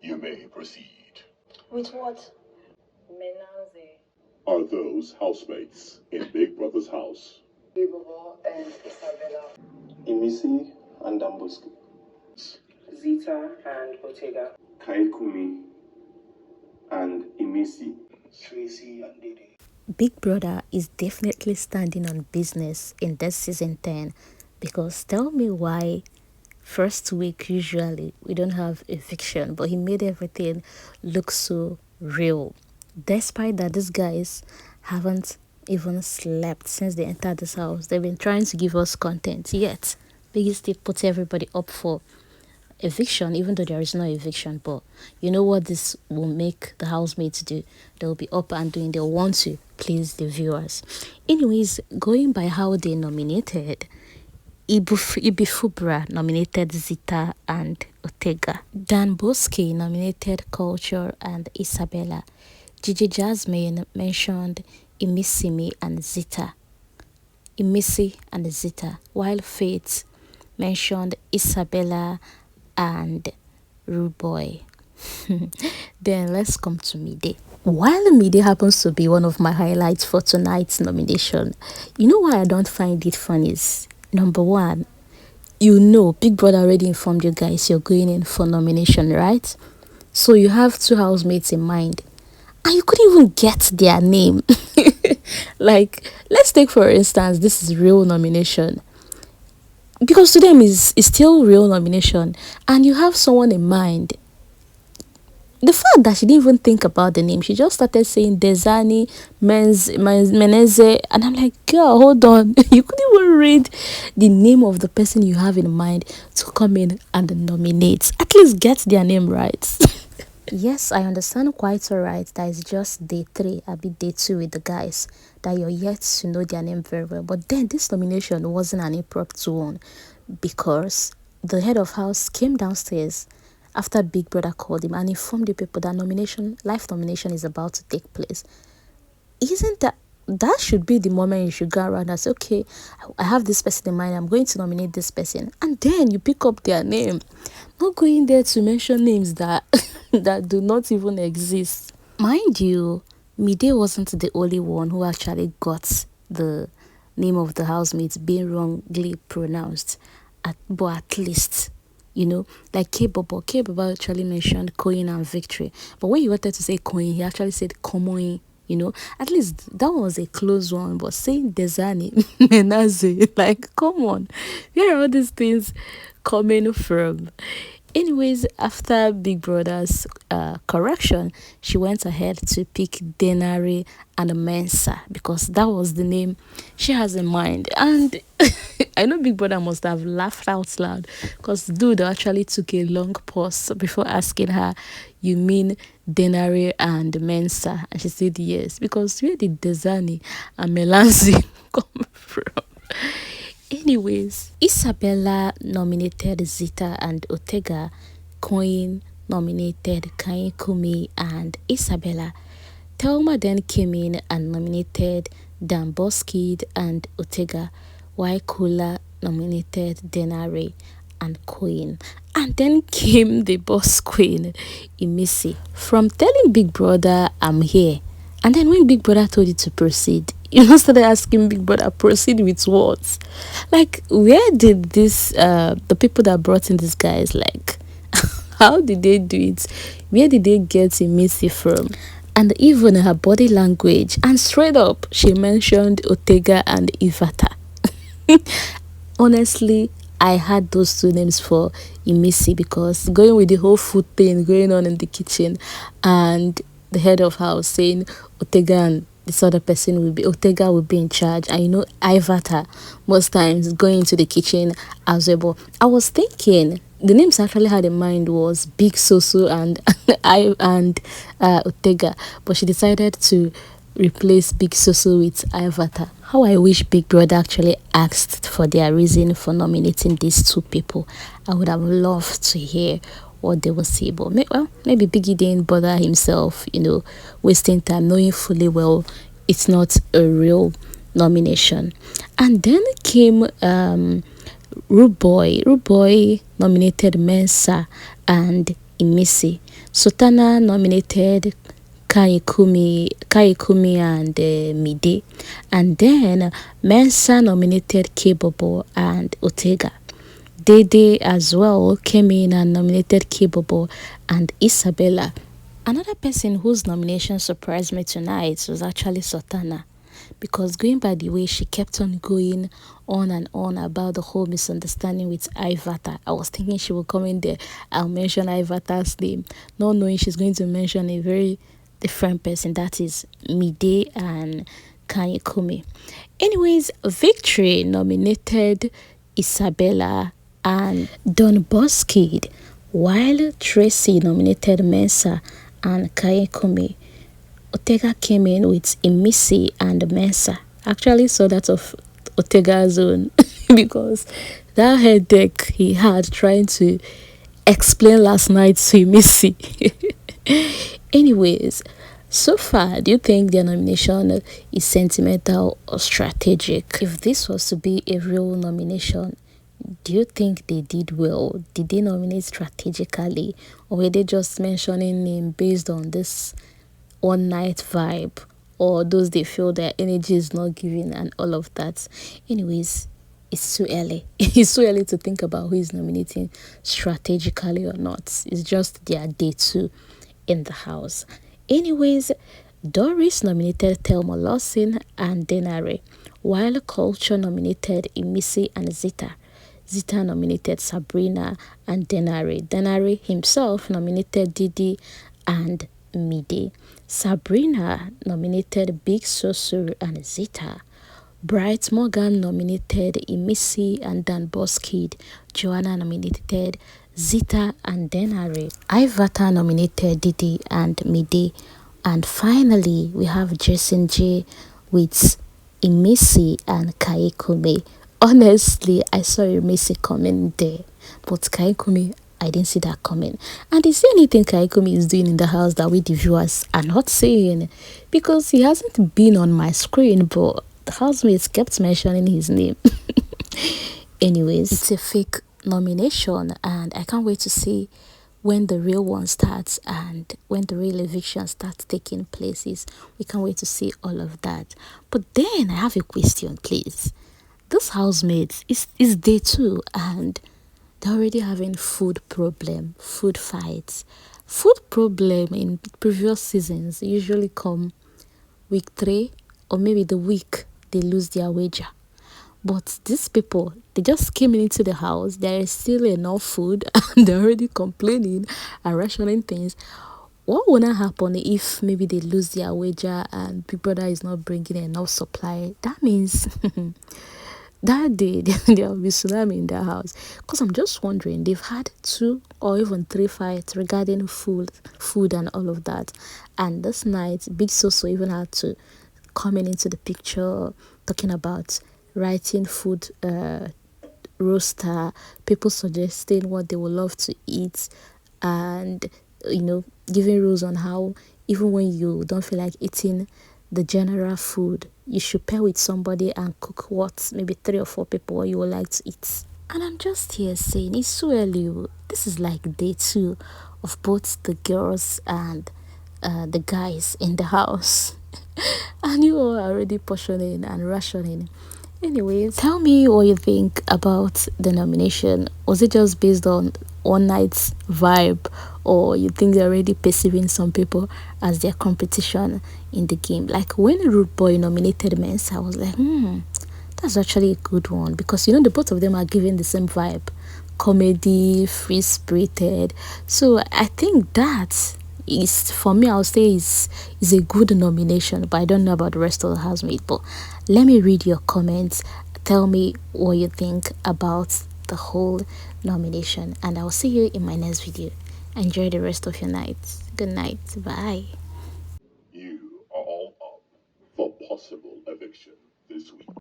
You may proceed. With what? Menanze, Are those housemates in Big Brother's house? Ibobo and Isabella, Imisi and Damboski. Zita and Ortega, Kaikumi and Imisi. Tracy and Didi. Big Brother is definitely standing on business in this season 10, because tell me why first week usually we don't have eviction, but he made everything look so real. Despite that, these guys haven't even slept since they entered this house. They've been trying to give us content, yet Biggie still puts everybody up for eviction, even though there is no eviction. But you know what this will make the housemates do? They'll be up and doing, they'll want to please the viewers. Anyways, going by how they nominated, Ibifubra nominated Zita and Ortega. Dan Bosque nominated Culture and Isabella. Gigi Jasmine mentioned Imisi and Zita. Imisi and Zita, while Faith mentioned Isabella and Rude Boy. Then let's come to Mide. While Mide happens to be one of my highlights for tonight's nomination, you know why I don't find it funny is, number one, you know Big Brother already informed you guys you're going in for nomination, right? So you have two housemates in mind, and you couldn't even get their name. Like, let's take for instance, this is real nomination, because to them is still real nomination, and you have someone in mind. The fact that she didn't even think about the name, she just started saying Desani, Meneze, and I'm like, girl, hold on. You couldn't even read the name of the person you have in mind to come in and nominate. At least get their name right. Yes, I understand quite alright that it's just day 3, I'll be day 2 with the guys, that you're yet to know their name very well. But then this nomination wasn't an impromptu one, because the head of house came downstairs after Big Brother called him and informed the people that live nomination is about to take place. Isn't that should be the moment you should go around and say, okay, I have this person in mind, I'm going to nominate this person, and then you pick up their name, not going there to mention names that that do not even exist. Mind you, Mide wasn't the only one who actually got the name of the housemates being wrongly pronounced, but at least, you know, like K-Bobo actually mentioned Coin and Victory, but when he wanted to say Coin, he actually said Comoin. You know, at least that was a close one. But saying Desani, Menaze, like, come on, where are all these things coming from? Anyways, after Big Brother's correction, she went ahead to pick Denari and Mensa, because that was the name she has in mind. And I know Big Brother must have laughed out loud, because dude actually took a long pause before asking her, you mean Denari and Mensa? And she said yes, because where did Desani and Melanzi come from? Anyways, Isabella nominated Zita and Ortega. Coin nominated Kumi and Isabella. Thelma then came in and nominated Dan Boskid and Ortega, while Kula nominated Denari and Coin. And then came the boss queen, Imisi. From telling Big Brother, I'm here, and then when Big Brother told you to proceed, you know, started asking Big Brother, proceed with what? Like, where did this, the people that brought in these guys, like, how did they do it? Where did they get Imisi from? And even her body language, and straight up, she mentioned Ortega and Ivata. Honestly, I had those two names for Imisi, because going with the whole food thing going on in the kitchen, and the head of house saying Ortega and this other person Ortega will be in charge, and you know Ivata most times going into the kitchen as well. But I was thinking the names I actually had in mind was Big Soso and Ortega, but she decided to replace Big Soso with Ivata. How I wish Big Brother actually asked for their reason for nominating these two people. I would have loved to hear what they will say, but maybe Biggie didn't bother himself, you know, wasting time, knowing fully well it's not a real nomination. And then came Rude Boy. Rude Boy nominated Mensa and Imisi. Sultana nominated Kaikumi and Mide. And then Mensa nominated Kibobo and Otega. Dede as well came in and nominated Kibobo and Isabella. Another person whose nomination surprised me tonight was actually Sultana, because going by the way she kept on going on and on about the whole misunderstanding with Ivata, I was thinking she would come in there and mention Ivata's name, not knowing she's going to mention a very different person, that is Mide and Kanyekumi. Anyways, Victory nominated Isabella and Don Boskid, while Tracy nominated Mensa and Kanyekumi. Otega came in with Imisi and Mensa. Actually saw that of Otega's own because that headache he had trying to explain last night to Imisi. Anyways, so far, do you think their nomination is sentimental or strategic? If this was to be a real nomination, do you think they did well? Did they nominate strategically, or were they just mentioning name based on this one night vibe, or those they feel their energy is not giving and all of that? Anyways, it's too early. It's too early to think about who is nominating strategically or not. It's just their day two in the house. Anyways, Doris nominated Thelma Lawson and Denare, while Culture nominated Imisi and Zita. Zita nominated Sabrina and Denare. Denare himself nominated Didi and Mide. Sabrina nominated Big Sosu and Zita. Bright Morgan nominated Imisi and Dan Boskid. Joanna nominated Zita and Denare. Ivata nominated Didi and Mide. And finally, we have Jason J with Imisi and Kaikumi. Honestly, I saw Imisi coming there, but Kaikumi, I didn't see that coming. And is there anything Kaikumi is doing in the house that we the viewers are not seeing? Because he hasn't been on my screen, but the housemates kept mentioning his name. Anyways, it's a fake nomination, and I can't wait to see when the real one starts and when the real eviction starts taking places. We can't wait to see all of that. But then I have a question, please. This housemates is day two, and they're already having food problem, food fights. Food problem in previous seasons usually come week 3 or maybe the week they lose their wager. But these people, they just came into the house, there is still enough food and they're already complaining and rationing things. What will not happen if maybe they lose their wager and Big Brother is not bringing enough supply? That means that day there will be tsunami in their house. Because I'm just wondering, they've had 2 or even 3 fights regarding food and all of that. And this night, Big Soso even had to come into the picture, talking about writing food roster, people suggesting what they would love to eat, and giving rules on how even when you don't feel like eating the general food, you should pair with somebody and cook what maybe 3 or 4 people what you would like to eat. And I'm just here saying it's so early. This is like day 2 of both the girls and the guys in the house. And you are already portioning and rationing. Anyways, tell me what you think about the nomination. Was it just based on one night's vibe, or you think they're already perceiving some people as their competition in the game? Like when Rude Boy nominated Mensa, I was like, that's actually a good one, because the both of them are giving the same vibe, comedy, free spirited. So I think that is, for me, I'll say is a good nomination. But I don't know about the rest of the housemates. But let me read your comments. Tell me what you think about the whole nomination, and I'll see you in my next video. Enjoy the rest of your night. Good night. Bye.